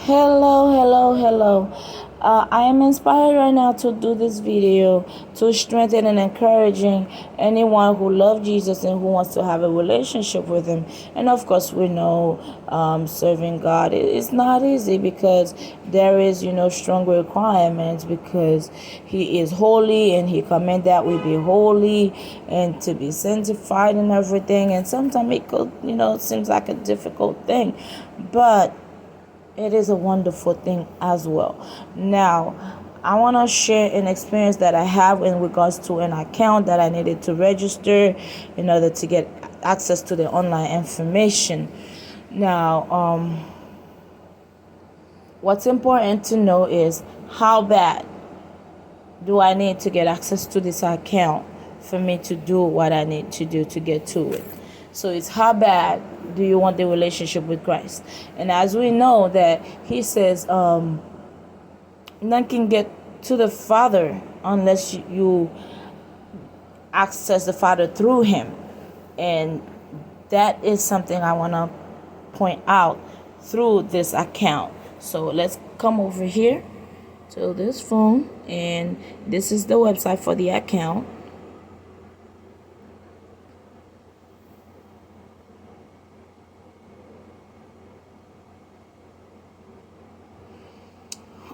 Hello. I am inspired right now to do this video to strengthen and encouraging anyone who loves Jesus and who wants to have a relationship with Him. And of course, we know serving God is not easy because there is, strong requirements because He is holy and He command that we be holy and to be sanctified and everything. And sometimes it could, it seems like a difficult thing, but it is a wonderful thing as well. Now, I want to share an experience that I have in regards to an account that I needed to register in order to get access to the online information. Now, what's important to know is how bad do I need to get access to this account for me to do what I need to do to get to it. So it's how bad do you want the relationship with Christ? And as we know that He says, none can get to the Father unless you access the Father through Him. And that is something I want to point out through this account. So let's come over here to this phone, and this is the website for the account.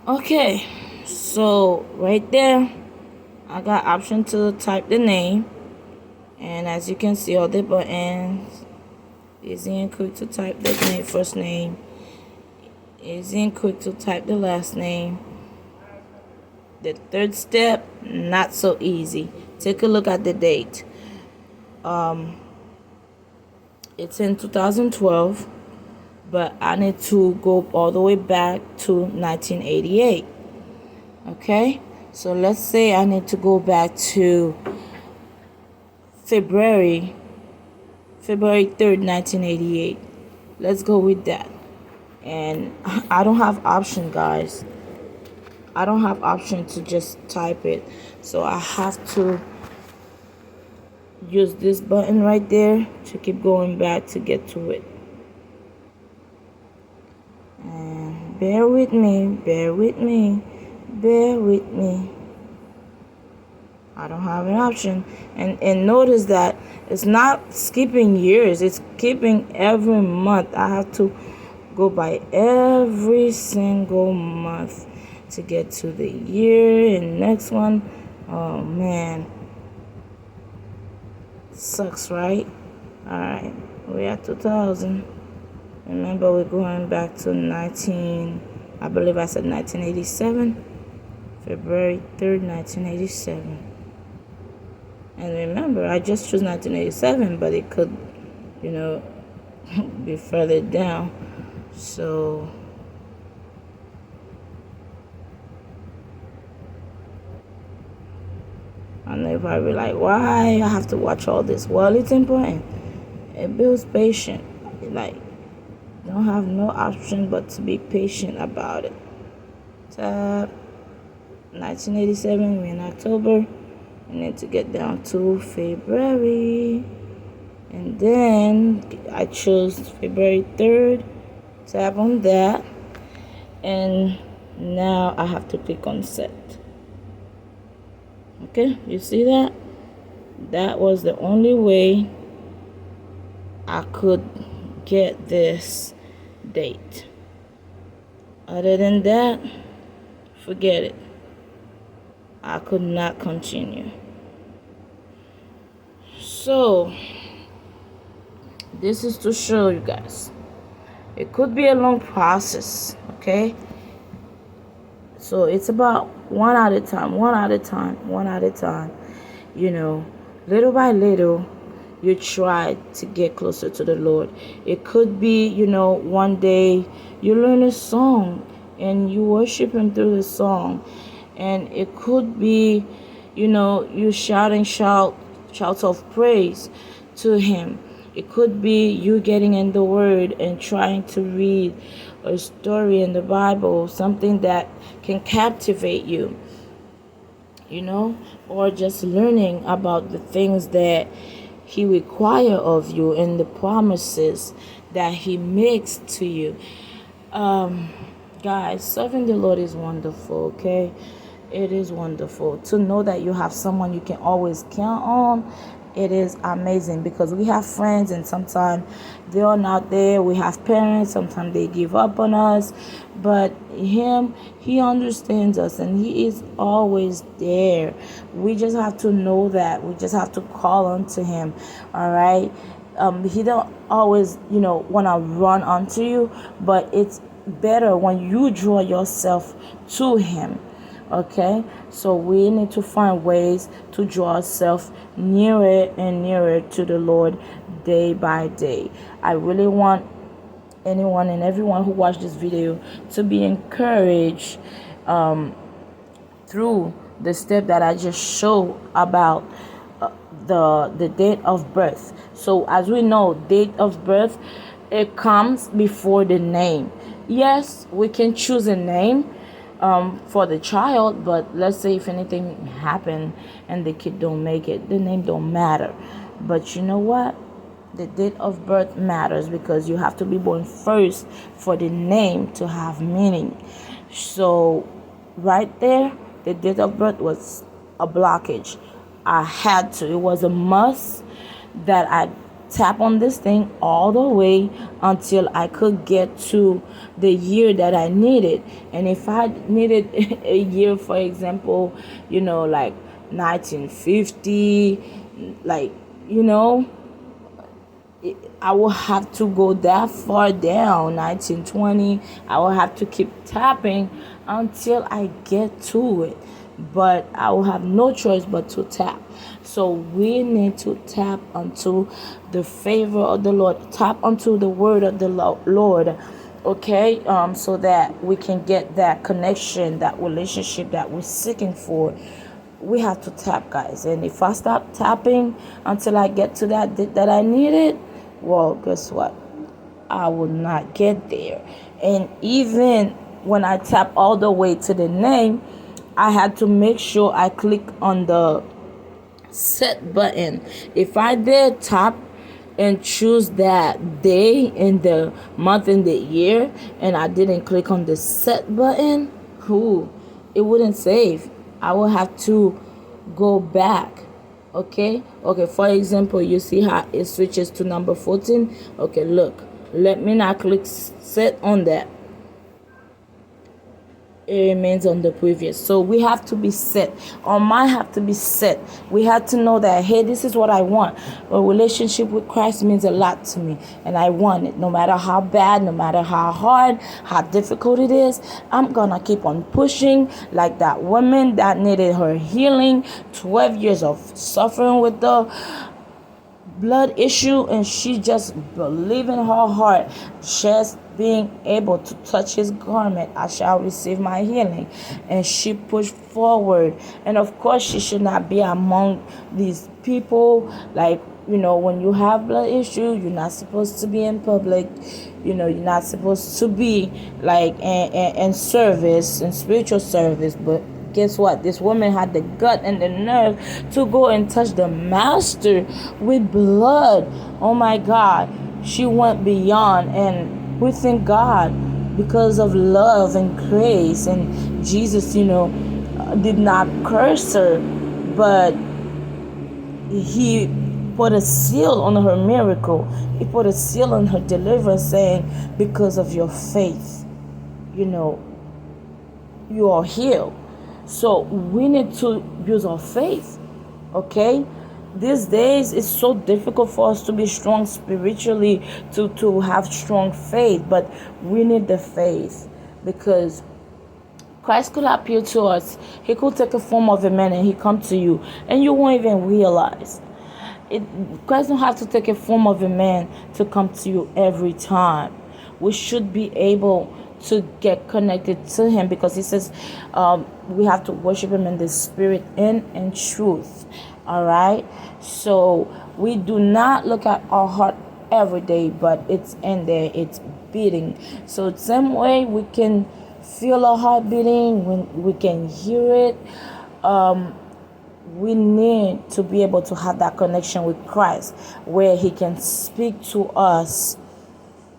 Okay, so right there I got option to type the name, and as you can see, all the buttons, easy and quick to type the name, first name, easy and quick to type the last name. The third step, not so easy. Take a look at the date. It's in 2012, but I need to go all the way back to 1988. Okay, so let's say I need to go back to February 3rd, 1988. Let's go with that. And I don't have option, guys. I don't have option to just type it, so I have to use this button right there to keep going back to get to it. And bear with me. I don't have an option. And notice that it's not skipping years, it's skipping every month. I have to go by every single month to get to the year. And next one, oh man, sucks, right? All right, we're at 2000. Remember, we're going back to 1987, February 3rd, 1987. And remember, I just chose 1987, but it could, be further down. So I know you're probably like, why I have to watch all this? Well, it's important. It builds patience. Like, don't have no option but to be patient about it. Tap 1987, we're in October. I need to get down to February. And then I chose February 3rd. Tap on that. And now I have to click on set. Okay, you see that? That was the only way I could get this date. Other than that, forget it. I could not continue. So this is to show you guys it could be a long process. Okay, so it's about one at a time, little by little. You try to get closer to the Lord. It could be, one day you learn a song and you worship Him through the song. And it could be, you shouts of praise to Him. It could be you getting in the Word and trying to read a story in the Bible, something that can captivate you, or just learning about the things that He requires of you and the promises that He makes to you. Guys, serving the Lord is wonderful, okay? It is wonderful to know that you have someone you can always count on. It is amazing because we have friends and sometimes they are not there. We have parents, sometimes they give up on us. But he understands us and he is always there. We just have to know that. We just have to call on to him, all right? He don't always, want to run onto you, but it's better when you draw yourself to him. Okay, so we need to find ways to draw ourselves nearer and nearer to the Lord day by day. I really want anyone and everyone who watched this video to be encouraged through the step that I just showed about the date of birth. So as we know, date of birth, it comes before the name. Yes, we can choose a name for the child, but let's say if anything happened and the kid don't make it, the name don't matter. But you know what? The date of birth matters because you have to be born first for the name to have meaning. So right there, the date of birth was a blockage. I had to. It was a must that I tap on this thing all the way until I could get to the year that I needed. And if I needed a year, for example, like 1950, like, I will have to go that far down, 1920. I will have to keep tapping until I get to it. But I will have no choice but to tap. So we need to tap onto the favor of the Lord, tap onto the word of the Lord, okay? So that we can get that connection, that relationship that we're seeking for. We have to tap, guys. And if I stop tapping until I get to that I need it, well, guess what? I will not get there. And even when I tap all the way to the name, I had to make sure I click on the set button. If I did tap and choose that day in the month and the year and I didn't click on the set button, it wouldn't save. I will have to go back. Okay, for example, you see how it switches to number 14. Okay, look, let me not click set on that. It remains on the previous. So we have to be set. Our mind have to be set. We have to know that, hey, this is what I want. A relationship with Christ means a lot to me, and I want it. No matter how bad, no matter how hard, how difficult it is, I'm gonna keep on pushing like that woman that needed her healing, 12 years of suffering with the blood issue, and she just believed in her heart, just being able to touch his garment, I shall receive my healing. And she pushed forward. And of course, she should not be among these people. Like, when you have blood issue, you're not supposed to be in public. You're not supposed to be like in service, in spiritual service. But guess what? This woman had the gut and the nerve to go and touch the master with blood. Oh my God. She went beyond, and we thank God because of love and grace. And Jesus, did not curse her, but he put a seal on her miracle. He put a seal on her deliverance, saying, because of your faith, you are healed. So we need to use our faith, okay? These days it's so difficult for us to be strong spiritually, to have strong faith, but we need the faith because Christ could appear to us. He could take the form of a man and he come to you and you won't even realize. Christ don't have to take a form of a man to come to you every time. We should be able to get connected to him because he says we have to worship him in the spirit and in truth. All right, so we do not look at our heart every day, but it's in there, it's beating. So the same way we can feel our heart beating, when we can hear it, we need to be able to have that connection with Christ where he can speak to us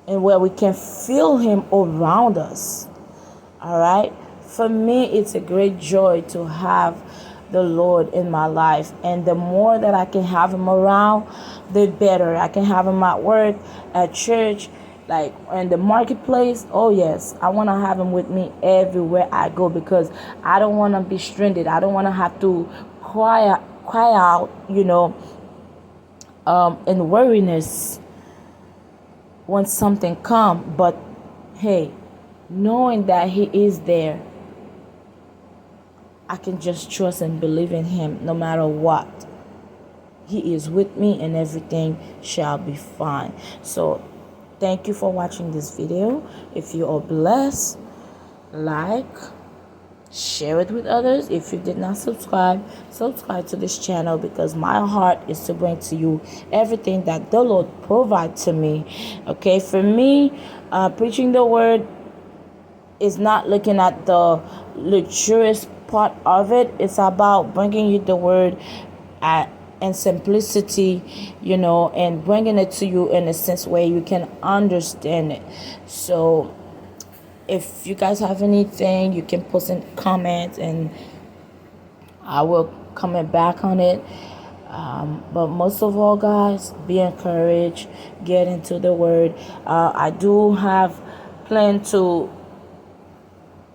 and where we can feel him around us. All right. For me, it's a great joy to have the Lord in my life. And the more that I can have him around, the better. I can have him at work, at church, like in the marketplace. Oh, yes. I want to have him with me everywhere I go, because I don't want to be stranded. I don't want to have to cry out, in weariness when something come. But hey, knowing that he is there, I can just trust and believe in him no matter what. He is with me and everything shall be fine. So thank you for watching this video. If you are blessed, like, share it with others. If you did not subscribe to this channel, because my heart is to bring to you everything that the Lord provides to me. Okay, for me, preaching the word is not looking at the luxurious part of it. It's about bringing you the word and simplicity, and bringing it to you in a sense where you can understand it. So if you guys have anything, you can post in comments and I will comment back on it. But most of all, guys, be encouraged, get into the word. I do have plan to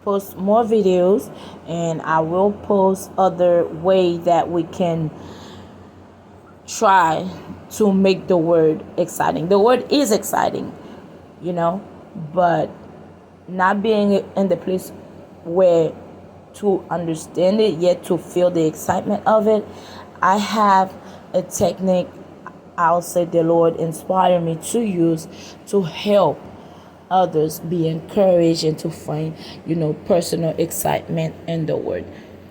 post more videos, and I will post other way that we can try to make the word exciting. The word is exciting, but not being in the place where to understand it, yet to feel the excitement of it. I have a technique, I'll say the Lord inspired me to use to help others be encouraged and to find, personal excitement in the word.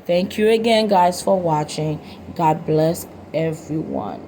Thank you again, guys, for watching. God bless everyone.